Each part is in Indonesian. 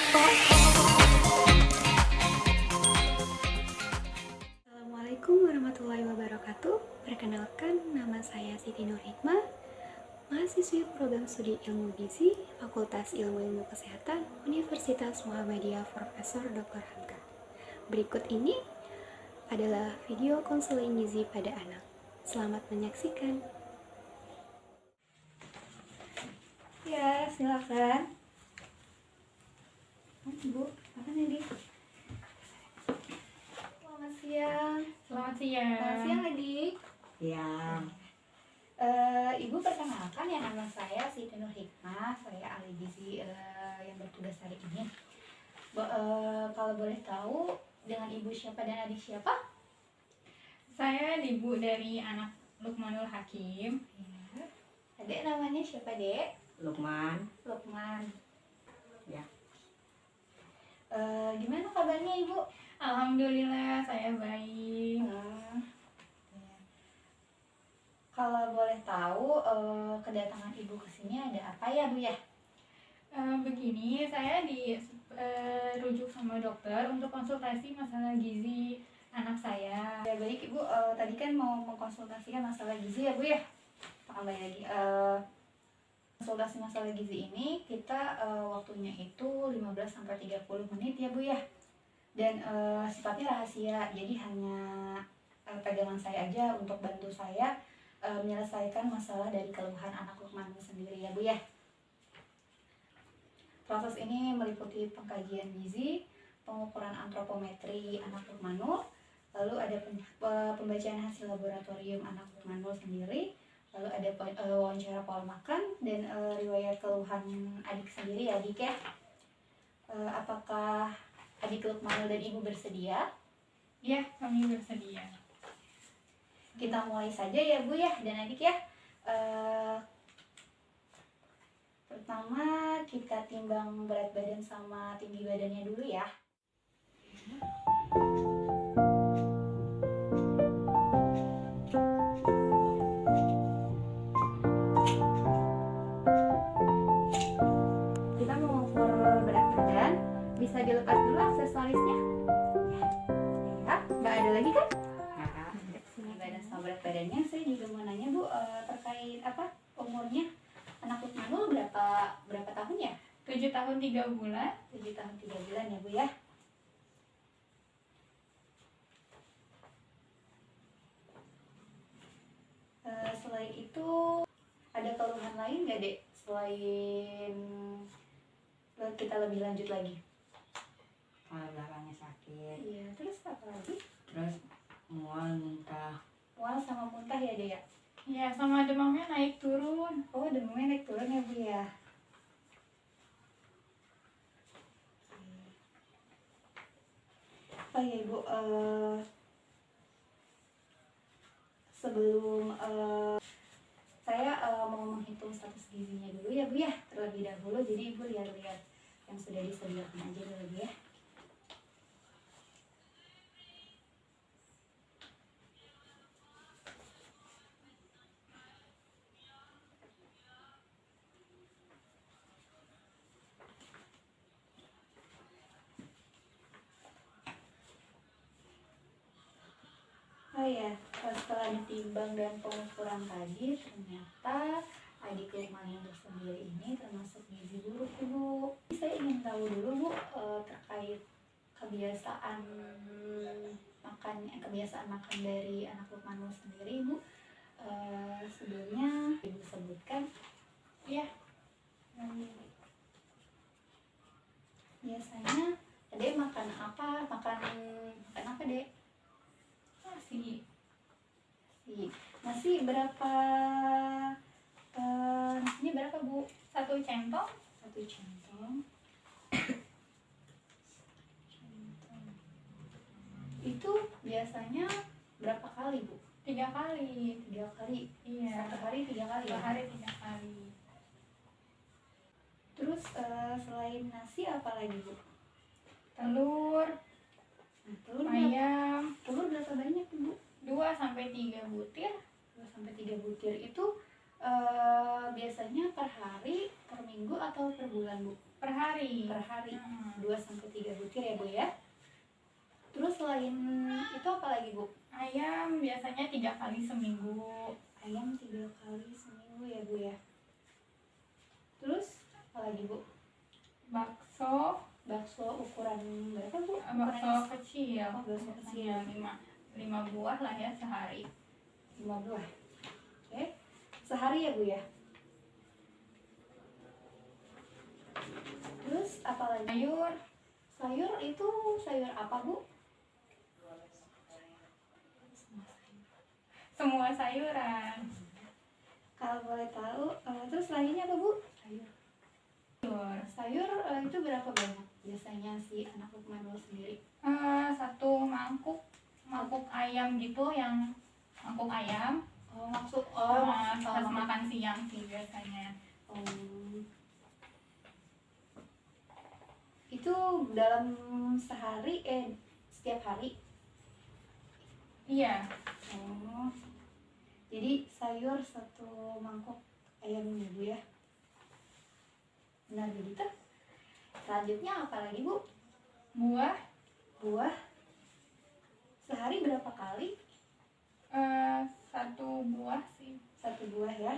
Assalamualaikum warahmatullahi wabarakatuh. Perkenalkan, nama saya Siti Nur Hikmah, mahasiswi program studi Ilmu Gizi, Fakultas Ilmu Kesehatan, Universitas Muhammadiyah Profesor Dr. Hamka. Berikut ini adalah video konseling gizi pada anak. Selamat menyaksikan. Ya, silakan. Ibu, apa nih? Selamat siang. Selamat siang. Selamat siang, Adik. Ya, Ibu perkenalkan, ya, nama saya Siti Nur Hikmah. Saya ahli gizi yang bertugas hari ini. Kalau boleh tahu, dengan ibu siapa dan adik siapa? Saya ibu dari anak Lukmanul Hakim. Ya. Adek namanya siapa, Dek? Lukman. Lukman. Ya. Gimana kabarnya, Ibu? Alhamdulillah saya baik. Ya. Kalau boleh tahu, kedatangan ibu ke sini ada apa ya, Bu ya? Begini, saya dirujuk sama dokter untuk konsultasi masalah gizi anak saya. Ya baik, Ibu, tadi kan mau mengkonsultasikan masalah gizi ya, Bu ya? Kembali lagi, konsultasi masalah gizi ini kita waktunya itu 15-30 menit ya, Bu ya. Dan sifatnya rahasia, jadi hanya pegangan saya aja untuk bantu saya menyelesaikan masalah dari keluhan anak Lukman sendiri ya, Bu ya. Proses ini meliputi pengkajian gizi, pengukuran antropometri anak Lukmanul, lalu ada pembacaan hasil laboratorium anak Lukmanul sendiri, lalu ada wawancara pola makan dan riwayat keluhan adik sendiri ya, Adik ya. Apakah adik Lukmanul dan ibu bersedia? Ya, kami bersedia. Kita mulai saja ya, Bu ya dan adik ya. Pertama kita timbang berat badan sama tinggi badannya dulu ya. Kita mengukur berat badan, bisa dilepas dulu aksesorisnya. Ya, nggak ada lagi kan? Tinggi badan sama berat badannya. Saya juga mau nanya, Bu, terkait apa umurnya anak Lukmanul berapa tahun ya? 7 tahun 3 bulan. 7 tahun 3 bulan ya, Bu ya. Selain itu ada keluhan lain nggak, Dek? Selain kita lebih lanjut lagi. Kalau belakangnya sakit, Iya, terus apa lagi? terus mual, muntah. Mual sama muntah ya, Dek ya? Ya, sama demamnya naik turun. Oh, demamnya naik turun ya, Bu ya. Oh ya, Ibu, sebelum saya mau menghitung status gizinya dulu ya, Bu ya, terlebih dahulu. Jadi Ibu lihat-lihat yang sudah disediakan aja dulu, Bu ya. Oh ya, setelah ditimbang dan pengukuran tadi, ternyata adik Lukmanul sendiri ini termasuk gizi buruk, Ibu. Saya ingin tahu dulu, Bu, terkait kebiasaan makan dari anak Lukmanul sendiri, Bu. Sebelumnya Ibu sebutkan, Ya, biasanya Adek makan apa? Makan apa, Dek? nasi. Nasi berapa? Nasinya berapa, Bu? 1 centong. 1 centong. Itu biasanya berapa kali, Bu? 3 kali. 3 kali. Iya. Satu hari 3 kali ya? 2 hari 3 kali. Terus selain nasi apa lagi, Bu? Telur, Nah, telur ayam, berapa banyak, Bu? 2 sampai 3 butir. 2 sampai 3 butir itu Biasanya per hari, per minggu, atau per bulan Bu? Per hari. Per hari. Hmm. 2 sampai 3 butir ya Bu ya. Terus selain itu apa lagi Bu? Ayam biasanya 3 kali seminggu. Ayam 3 kali seminggu ya Bu ya. Terus apa lagi Bu? Bakso. Bakso ukuran berapa Bu? Bakso kecil. Oh, bakso kecil. 5 buah lah ya sehari. 5 buah. Oke. Sehari ya Bu ya. Terus apa lagi? Sayur. Sayur itu sayur apa Bu? Semua sayuran. Kalau boleh tahu, terus lainnya apa Bu? Sayur. Sayur itu berapa banyak biasanya si anak Lukmanul sendiri? 1 mangkuk ayam gitu, yang mangkuk ayam. Maksud Pas makan siang sih biasanya. Itu dalam sehari setiap hari? Iya. Jadi sayur 1 mangkok ayam ya Bu ya. Benar begitu. Selanjutnya apa lagi Bu? Buah. Buah. Sehari berapa kali? 1 buah sih. 1 buah ya.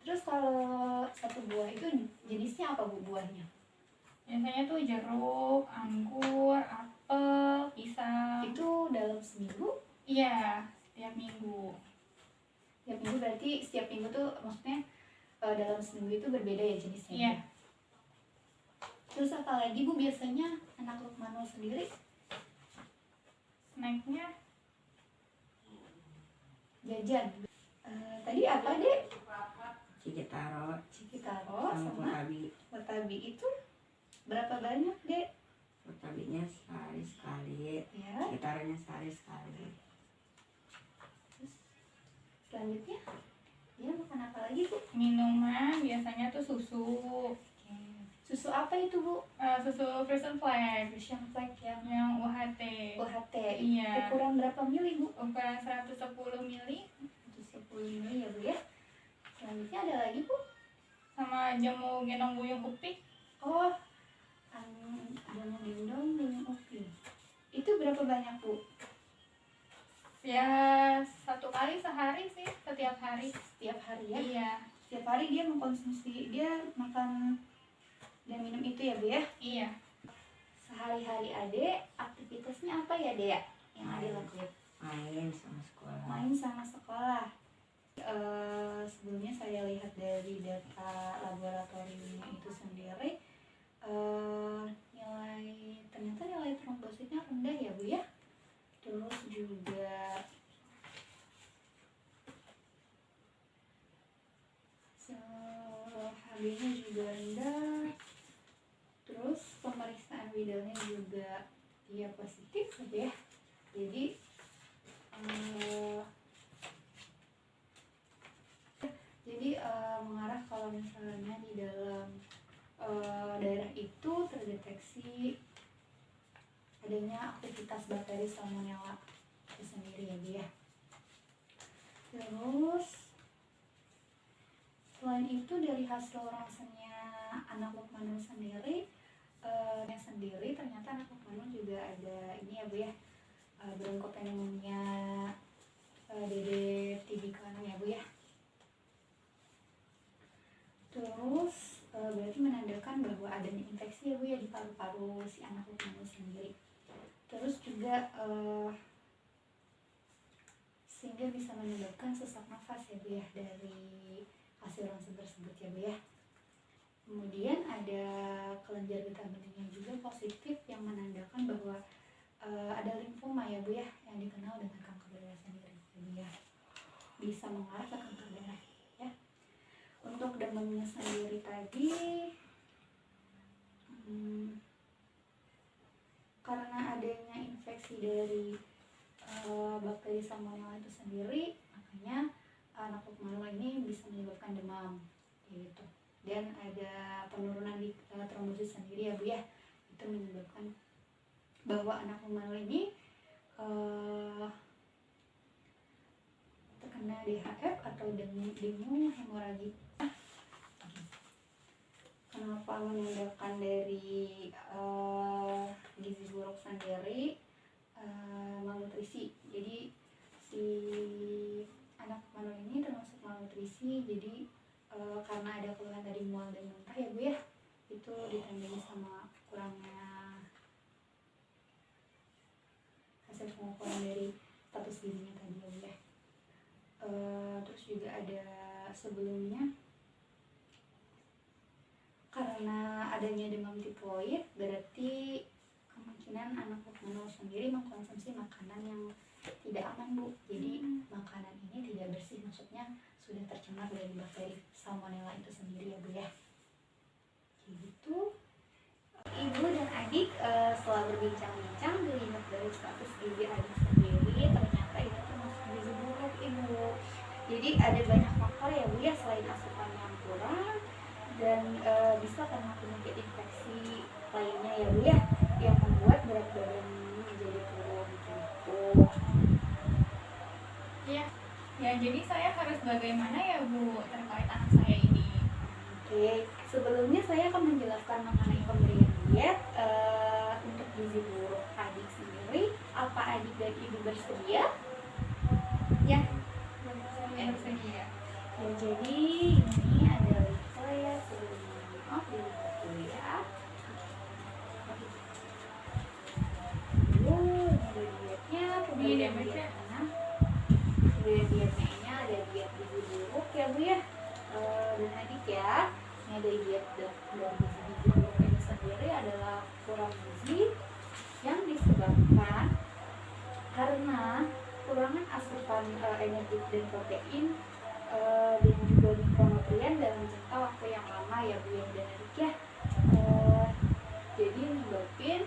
Terus kalau 1 buah itu jenisnya apa Bu buahnya? Biasanya tuh jeruk, anggur, apel, pisang. Itu dalam seminggu? Iya, setiap minggu. Setiap minggu berarti setiap minggu tuh maksudnya dalam seminggu itu berbeda ya jenisnya? Iya. Terus apa lagi Bu biasanya anak Lukmanul sendiri? Snacknya Jajan. Tadi apa Dek? Cikitaro Cikitaro sama sama Potabi. Potabi itu berapa banyak Dek? Potabinya sehari sekali, Ya. Cikitaronya sehari sekali. Terus selanjutnya dia makan apa lagi Bu? minuman biasanya tuh susu. Susu apa itu Bu? Susu Frisian Flag Frisian Flag yang UHT. UHT. Iya. Ukuran berapa mili Bu? Ukuran 110 mili. 110 mili ya Bu ya. Selanjutnya ada lagi Bu? Sama jamu gendong buyung upik. Jamu gendong dengan upi. Itu berapa banyak Bu? Ya 1 kali sehari sih, setiap hari. Setiap hari ya? Iya. Setiap hari dia mengkonsumsi, dia makan dan minum itu ya Bu ya? Iya. Sehari-hari Ade aktivitasnya apa ya Dek yang Ade lakuin? Main sama sekolah. Main sama sekolah. Sebelumnya saya lihat dari data laboratoriumnya itu sendiri, ternyata nilai trombositnya rendah ya Bu ya. Terus juga HB-nya juga rendah. Terus pemeriksaan Widalnya juga dia positif ya. Jadi mengarah kalau misalnya di dalam daerah itu terdeteksi adanya aktivitas bakteri Salmonella itu sendiri ya Bu ya. Terus selain itu dari hasil ronsennya anak Lukmanul sendiri ternyata anak Lukmanul juga ada ini ya Bu ya, bronkopneumonia DD tibicarum ya Bu ya. Terus berarti menandakan bahwa adanya infeksi ya Bu ya di paru-paru si anak Lukmanul sendiri. Terus juga sehingga bisa menyebabkan sesak nafas ya Bu ya dari hasil ronsen tersebut ya Bu ya. Kemudian ada kelenjar getah benihnya juga positif yang menandakan bahwa ada limfoma ya Bu ya, yang dikenal dengan kanker darah sendiri ya Bu ya. Bisa mengarah ke kanker darah ya. Untuk demamnya sendiri tadi karena adanya infeksi dari bakteri Salmonella itu sendiri, makanya anak Lukmanul ini bisa menyebabkan demam gitu. Dan ada penurunan di trombosit sendiri ya Bu ya. Itu menyebabkan bahwa anak Lukmanul ini eh, terkena DHF atau dengue hemoragik. Kenapa menandakan dari gizi buruk sendiri? Malnutrisi. Jadi si anak Mano ini termasuk malnutrisi. Jadi karena ada keluhan tadi mual dan muntah ya Bu ya, itu ditandai sama kurangnya hasil pengukuran dari status gizinya tadi ya Bu ya. Terus juga ada sebelumnya karena adanya demam tifoid, berarti kemungkinan anak Mano sendiri mengkonsumsi makanan yang tidak aman Bu. Jadi makanan ini tidak bersih, maksudnya sudah tercemar dari bakteri salmonella itu sendiri ya Bu ya. Gitu. Ibu dan adik setelah berbincang-bincang dilihat dari status gizi adik sendiri, ternyata itu termasuk gizi buruk Ibu. Jadi ada banyak faktor ya Bu ya, selain asupan yang kurang dan bisa karena penyakit infeksi lainnya ya Bu ya, yang membuat berat badan menjadi turun gitu. Iya. Ya, jadi saya harus bagaimana ya Bu terkait anak saya ini? Oke, sebelumnya saya akan menjelaskan mengenai pemberian diet untuk gizi buruk adik sendiri. Apa adik dan ibu bersedia? Ya, saya bersedia. Ya, jadi ini adalah saya sebelumnya maaf dilihat dulu ya. Ini ada dietnya, pemberian Ini dietnya. Pemberian dietnya ini ada diet gizi buruk ya Bu ya. Dan adik ya, ini ada diet dan gizi buruk ini sendiri adalah kurang gizi yang disebabkan karena kurangan asupan energi dan protein dan juga mikronutrien dalam jangka waktu yang lama ya Bu ya dan adik ya. Jadi menyebabkan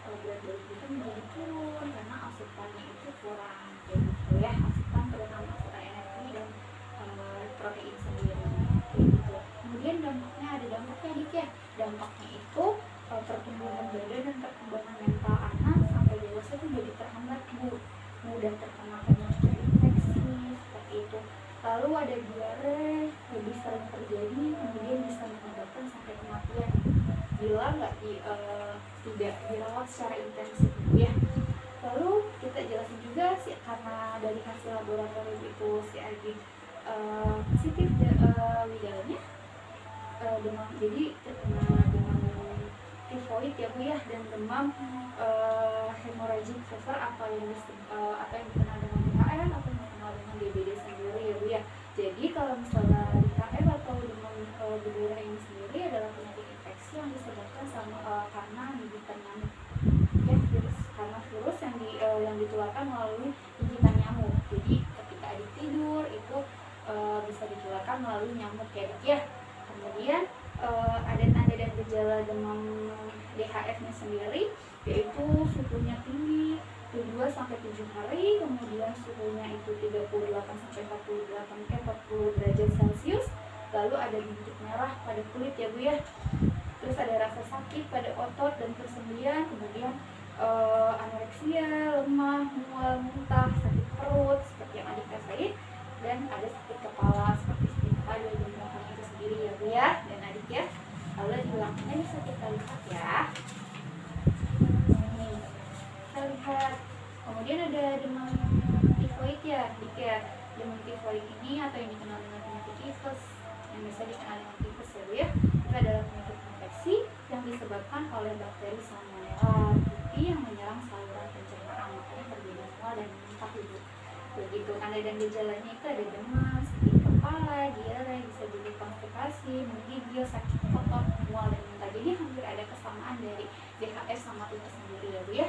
berat badan kita menjadi turun karena asupannya itu kurang gitu ya, asupan terutama asupan energi dan protein sendiri gitu. Kemudian dampaknya ada dampaknya adik ya, dampaknya itu pertumbuhan badan dan perkembangan mental anak sampai dewasa itu jadi terhambat Bu, mudah terkena penyakit infeksi seperti itu. Lalu ada diare lebih sering terjadi, kemudian bisa menyebabkan sampai kematian bila nggak tidak dirawat secara intensif ya. Lalu kita jelasin juga sih karena dari hasil laboratorium itu si adik positif lidahnya demam, jadi terkena demam tifoid ya Bu ya, dan demam hemorrhagic fever apa yang dikenal dengan DHR atau yang dikenal dengan DBD sendiri ya Bu ya. Jadi kalau misalnya DHR atau demam berdarah ini sendiri adalah penyakit infeksi yang disebabkan karena gigitan nyamuk ya, karena virus yang ditularkan melalui gigitan nyamuk. Jadi ketika adik tidur itu bisa ditularkan melalui nyamuk ya adik ya. Kemudian ada tanda dan gejala demam DHF-nya sendiri, yaitu suhunya tinggi 2-7 hari, kemudian suhunya itu 38-40 derajat Celcius, lalu ada bintik merah pada kulit ya Bu ya. Terus ada rasa sakit pada otot dan persendian, kemudian anoreksia, lemah, mual, muntah, sakit perut seperti yang adik rasain, dan ada sakit kepala seperti sakit kepala dan belakang itu sendiri ya Bu ya dan adik ya. Lalu di belakangnya bisa kita lihat ya. Ini kita lihat. Kemudian ada demam tifoid ya adik ya. Demam tifoid ini atau yang dikenal dengan penyakit tifus, yang biasa dikenal dengan tifus ya Bu ya, itu adalah penyakit infeksi yang disebabkan oleh bakteri salmonella yang menyerang saluran pencernaan, makanya terjadi mual dan muntah Ibu. Begitu tanda dan gejalanya itu ada demam, sakit kepala, diare, bisa jadi konstipasi, menggigil, sakit otot, mual dan muntah. Jadi hampir ada kesamaan dari DHS sama tifus sendiri ya Bu ya.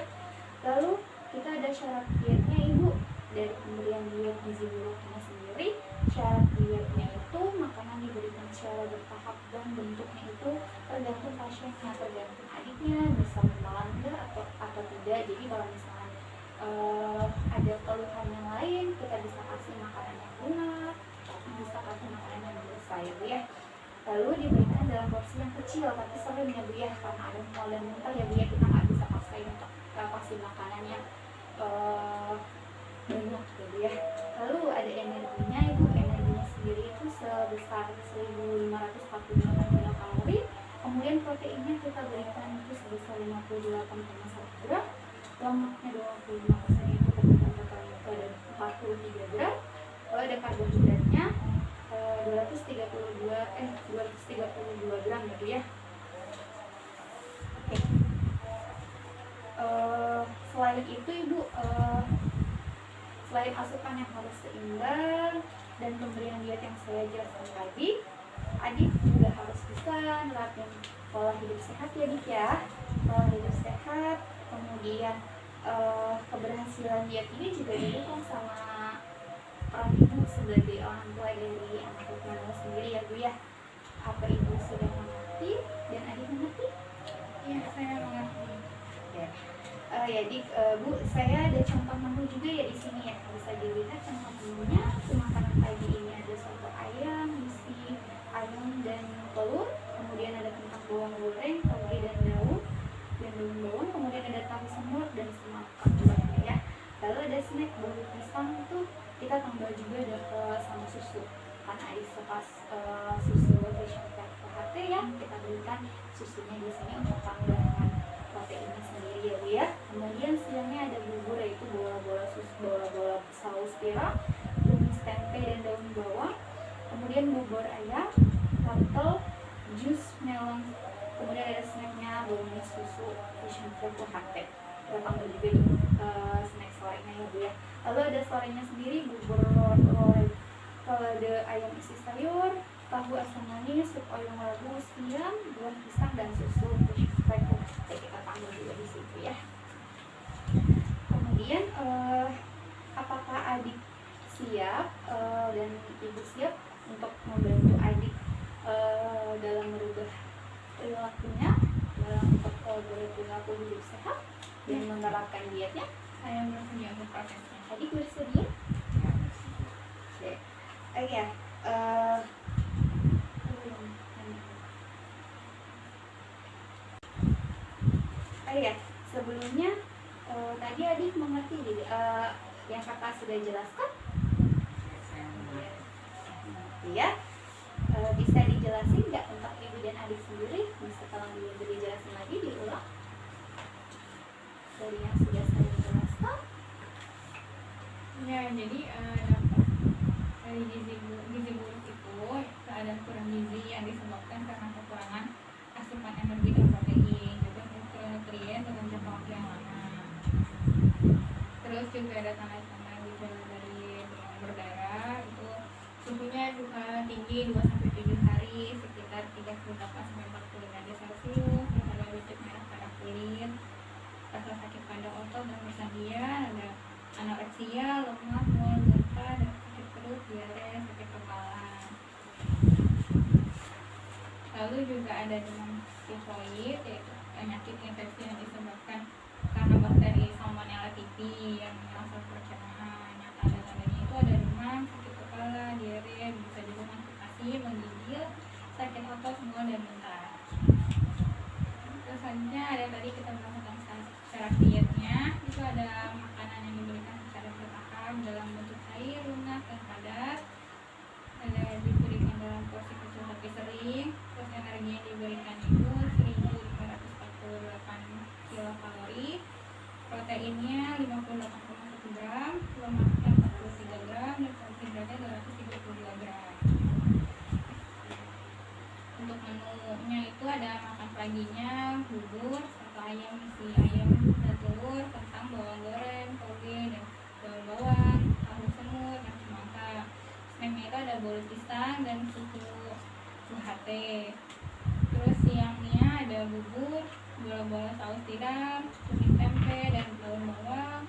Lalu kita ada syarat dietnya Ibu. Dari pemberian diet gizi buruknya sendiri, syarat dietnya itu makanan diberikan secara bertahap dan bentuknya itu tergantung pasiennya, tergantung adiknya bisa menelan atau tidak. Jadi kalau misalnya ada keluhan yang lain, kita bisa kasih makanan yang lunak, bisa kasih makanan yang biasa ya Bu ya. Lalu diberikan dalam porsi yang kecil tapi sering ya Bu ya, karena ada mual dan muntah ya Bu ya, kita nggak bisa paksain untuk kasih makanan yang banyak gitu ya. Lalu ada energinya, ibu energinya sendiri itu sebesar 1548 kilokalori. Kemudian proteinnya kita berikan itu sebesar 58,1 gram, lemaknya 25% itu kemudian totalnya itu ada 43 gram. Lalu ada karbohidratnya 232 gram gitu ya. Oke. Selain itu ibu, selain asupan yang harus seimbang dan pemberian diet yang saya jelaskan tadi, adik juga harus bisa nerapin pola hidup sehat ya dik ya. Pola hidup sehat, kemudian keberhasilan diet ini juga didukung sama peran ibu sebagai orang tua dari anak-anak sendiri ya bu ya. Apa ibu sudah mengerti dan adik mengerti? Iya, saya mengerti. Ya dik, bu, saya ada contoh menu juga ya di sini ya. Bisa dilihat contoh menunya. Makanan pagi ini ada soto ayam, isi ayam dan telur, kemudian ada kentang bawang goreng, toge dan daun bawang, kemudian ada tahu semur dan semangka ya. Lalu ada snack bolu pisang tuh kita tambah juga sama susu karena ada suka susu fashion fat HT ya, kita berikan susunya di sini untuk tambahan proteinnya sendiri ya bu ya. Kemudian siangnya ada bubur yaitu bola-bola saus tiram, tumis tempe dan daun bawang, kemudian bubur ayam, wortel, jus melon, kemudian ada snacknya bolognese susu fashion fat HT. Kita tambah juga di snack sorenya ya bu ya. Lalu ada sorenya sendiri bubur lada ayam isi sayur, tahu asam manis, sup oyong rebus, siam, buah pisang dan susu fashion fat HT. Kita tambah juga di situ ya. Kemudian apakah adik siap dan ibu siap untuk membantu adik dalam merubah perilakunya, dalam untuk berperilaku hidup sehat dan menerapkan dietnya? Saya bersedia untuk prosesnya. Adik bersedia? Oke. Ya. Ya, sebelumnya tadi adik mengerti yang kakak sudah jelaskan? Ya. Bisa dijelasin nggak untuk ibu dan adik sendiri? Bisa tolong dijelasin lagi, diulang dari yang sudah saya jelaskan. Ya, jadi dampak dari gizi buruk itu keadaan kurang gizi yang disebabkan karena kekurangan asupan energi dan protein, juga mikronutrien dalam jangka waktu yang lama. Terus juga ada tanda-tanda gejala dari demam berdarah, itu suhunya juga tinggi 2-7 hari, sekitar 38-40 derajat Celcius. Terus ada becek merah pada kulit, rasa sakit pada otot dan kesakitan, ada anoreksia, lemas, mual, muntah, dan sakit perut, diare, sakit kepala. Lalu juga ada demam tifoid, yaitu penyakit infeksi yang disebabkan karena bakteri Salmonella typhi yang menyerang saluran pencernaan. Yang tanda-tandanya itu ada demam, sakit kepala, diare, bisa juga konstipasi, menggigil, sakit otot, mual, dan muntah. Terus selanjutnya ada tadi kita melakukan syarat dietnya, itu ada makanan yang diberikan secara bertahap dalam bentuk cair, lunak, dan padat. Ada diberikan dalam porsi kecil tapi sering. Terus energi yang diberikan itu 1548 kilokalori, proteinnya 58,1 gram, lemaknya 43 gram, dan karbohidratnya 232 gram. Untuk menunya itu ada makan paginya bubur, soto ayam, isi ayam dan telur, kentang bawang goreng, toge dan daun bawang, tahu semur dan semangka. Snacknya itu ada bolu pisang dan susu HT. Terus siangnya ada bubur, bola-bola saus tiram, tumis tempe dan daun bawang,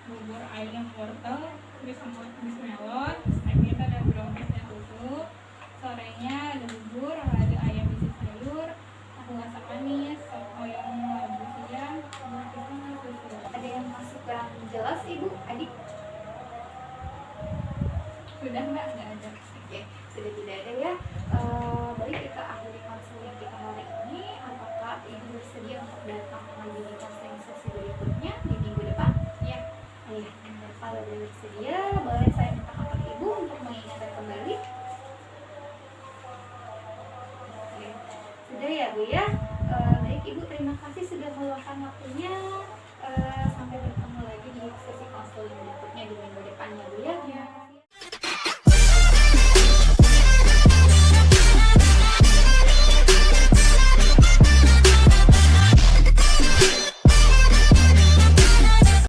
bubur ayam wortel, bis melon. Snacknya itu ada brownies dan susu. Sorenya ada bubur, ada ayam isi sayur, tahu asam manis, sop oyong rebus siam, buah pisang dan susu. Ada yang masuk yang jelas ibu, adik? Sudah mbak? Nggak ada. Oke, sudah tidak ada ya. Baik, kita akhiri konseling kita hari ini. Apakah ibu bersedia untuk datang lagi di konseling sesi berikutnya di minggu depan? Kalau dari bersedia, boleh saya minta kontak Ibu untuk mengingatkan kembali. Oke. Sudah ya Bu ya. Baik Ibu, terima kasih sudah meluangkan waktunya. Sampai bertemu lagi di sesi konseling berikutnya di minggu depan ya Bu ya.